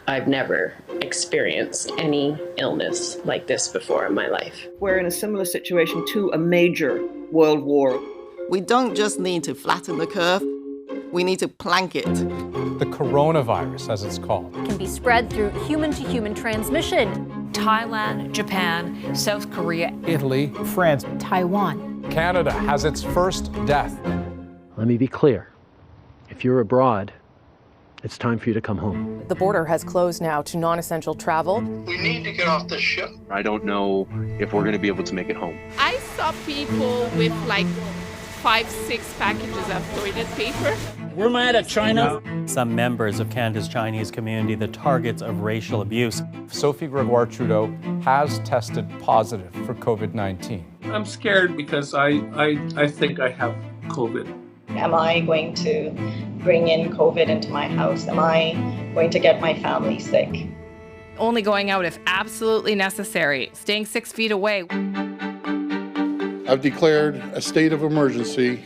I've never experienced any illness like this before in my life. We're in a similar situation to a major world war. We don't just need to flatten the curve, we need to plank it. The coronavirus, as it's called, can be spread through human-to-human transmission. Thailand, Japan, South Korea, Italy, France, Taiwan. Canada has its first death. Let me be clear. If you're abroad, it's time for you to come home. The border has closed now to non-essential travel. We need to get off this ship. I don't know if we're going to be able to make it home. I saw people with like 5-6 packages of toilet paper. We're mad at China. Some members of Canada's Chinese community, the targets of racial abuse. Sophie Gregoire Trudeau has tested positive for COVID-19. I'm scared because I think I have COVID. Am I going to bring in COVID into my house? Am I going to get my family sick? Only going out if absolutely necessary. Staying 6 feet away. I've declared a state of emergency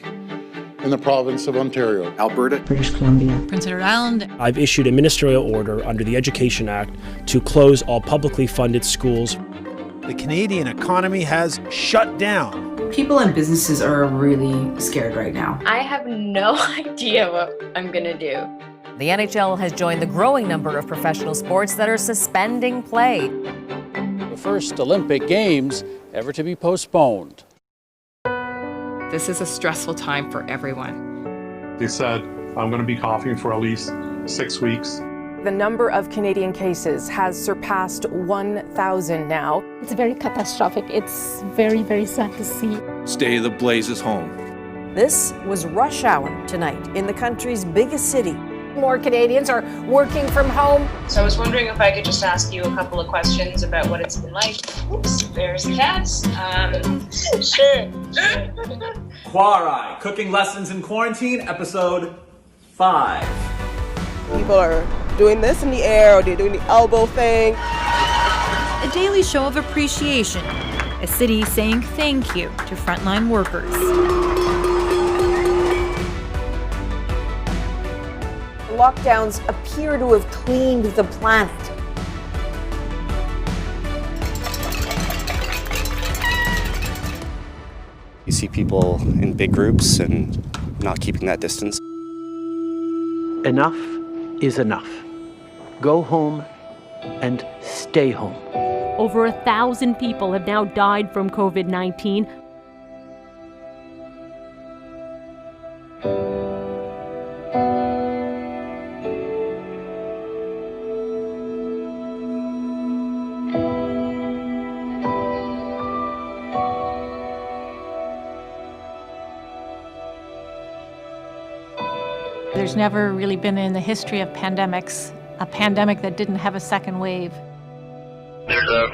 in the province of Ontario, Alberta, British Columbia, Prince Edward Island. I've issued a ministerial order under the Education Act to close all publicly funded schools. The Canadian economy has shut down. People and businesses are really scared right now. I have no idea what I'm gonna do. The NHL has joined the growing number of professional sports that are suspending play. The first Olympic Games ever to be postponed. This is a stressful time for everyone. They said, I'm going to be coughing for at least 6 weeks. The number of Canadian cases has surpassed 1,000 now. It's very catastrophic. It's very, very sad to see. Stay the blazes home. This was rush hour tonight in the country's biggest city. More Canadians are working from home. So I was wondering if I could just ask you a couple of questions about what it's been like. Oops, there's the cats. Sure. Quarai, Cooking Lessons in Quarantine, episode 5. People are doing this in the air, or they're doing the elbow thing. A daily show of appreciation. A city saying thank you to frontline workers. Lockdowns appear to have cleaned the planet. You see people in big groups and not keeping that distance. Enough is enough. Go home and stay home. Over 1,000 people have now died from COVID-19. There's never really been in the history of pandemics a pandemic that didn't have a second wave. There's a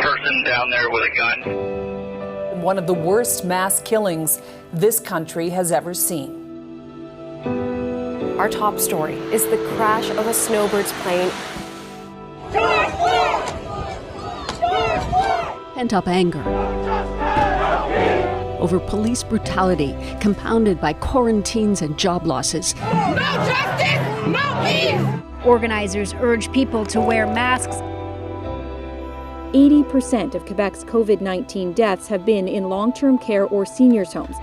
person down there with a gun. One of the worst mass killings this country has ever seen. Our top story is the crash of a snowbird's plane. Pent-up anger over police brutality, compounded by quarantines and job losses. No justice, no peace! Organizers urge people to wear masks. 80% of Quebec's COVID-19 deaths have been in long-term care or seniors' homes.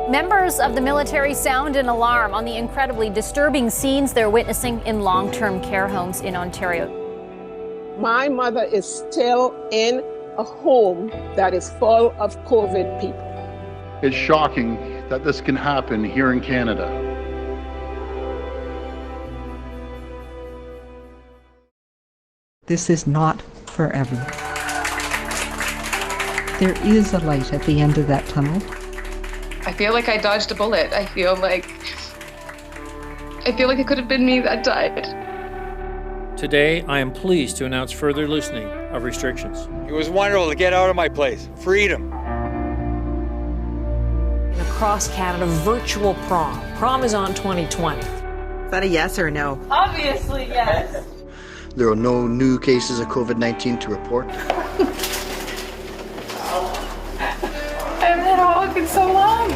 Members of the military sound an alarm on the incredibly disturbing scenes they're witnessing in long-term care homes in Ontario. My mother is still in a home that is full of COVID people. It's shocking that this can happen here in Canada. This is not forever. There is a light at the end of that tunnel. I feel like I dodged a bullet. I feel like it could have been me that died. Today, I am pleased to announce further loosening of restrictions. It was wonderful to get out of my place. Freedom. Across Canada, virtual prom. Prom is on 2020. Is that a yes or no? Obviously, yes. There are no new cases of COVID-19 to report. I haven't had a hug in so long.